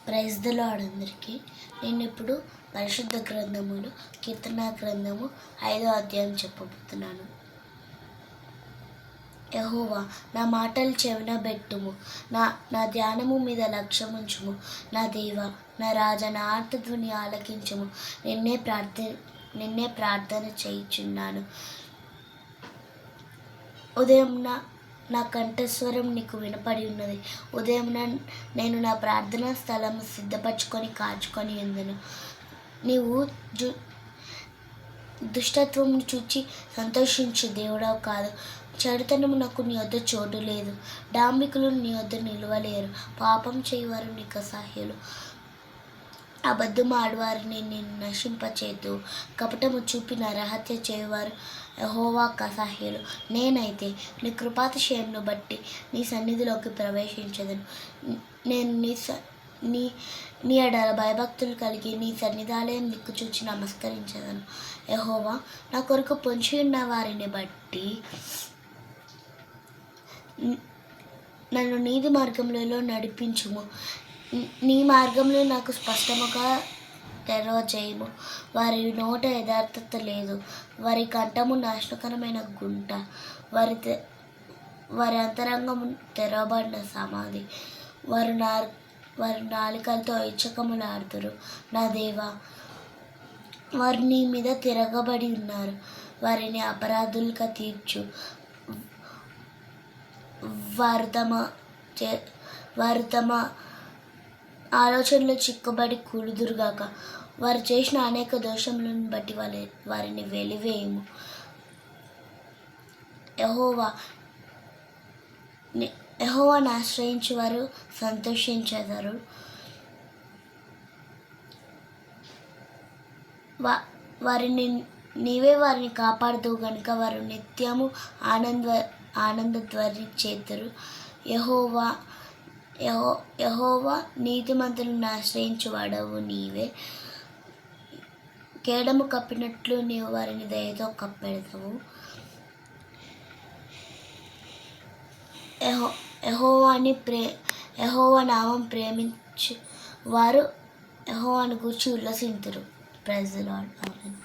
Praise the lord అందరికీ. నేను ఇప్పుడు పరిశుద్ధ గ్రంథములు కీర్తన గ్రంథము 5వ అధ్యాయం చెప్పబోతున్నాను. యెహోవా, నా మాటలు చెవిన బెట్టుము, నా ధ్యానము మీద లక్ష్యముంచుము. నా దేవా, నా రాజా, నా ఆర్తధ్వని ఆలకించుము. నిన్నే ప్రార్థన చేయుచున్నాను. ఉదయం నా కంఠస్వరం నీకు వినపడి ఉన్నది. ఉదయం నేను నా ప్రార్థనా స్థలము సిద్ధపరచుకొని కాచుకొని ఉందును. నీవు దుష్టత్వమును చూచి సంతోషించు దేవుడవు కాదు. చెడుతనమునకు నీ వద్ద చోటు లేదు. డాంబికులు నీ వద్ద నిలవలేరు. పాపం చేయువారు నీకు అసహ్యులు. అబద్ధము ఆడువారిని నేను నశింపచేతు. కపటము చూపి నరహత్య చేయువారు యెహోవాకు అసహ్యులు. నేనైతే నీ కృపాతిశయమును బట్టి నీ సన్నిధిలోకి ప్రవేశించదను. నేను నీ ఎడల భయభక్తులు కలిగి నీ సన్నిధాలయం దిక్కు చూచి నమస్కరించదను. యెహోవా, నా కొరకు పొంచి ఉన్న వారిని బట్టి నన్ను నీతి మార్గములలో నడిపించుము. నీ మార్గంలో నాకు స్పష్టముగా తెరవజేయము. వారి నోట యథార్థత లేదు. వారి కంఠము నాశనకరమైన గుంట. వారి అంతరంగము తెరవబడిన సమాధి. వారు నాలుకలతో ఇచ్చకములాడుదురు. నా దేవా, వారు నీ మీద తిరగబడి ఉన్నారు. వారిని అపరాధులుగా తీర్చు. వారు తమ ఆలోచనలో చిక్కుబడి కూలుదురుగాక. వారు చేసిన అనేక దోషములను బట్టి వారిని వెలివేయము. యెహోవాను ఆశ్రయించి వారు సంతోషించెదరు. నీవే వారిని కాపాడుదువు గనుక వారు నిత్యము ఆనందధ్వని చేతురు. యెహోవా, నీతిమంతులను ఆశ్రయించువాడవు నీవే. కేడము కప్పినట్లు నీవు వారిని దయతో కప్పెదవు. యెహోవా నామం ప్రేమించు వారు యెహోవాను గూర్చి ఉల్లసింతురు. Praise the Lord. ఆమేన్.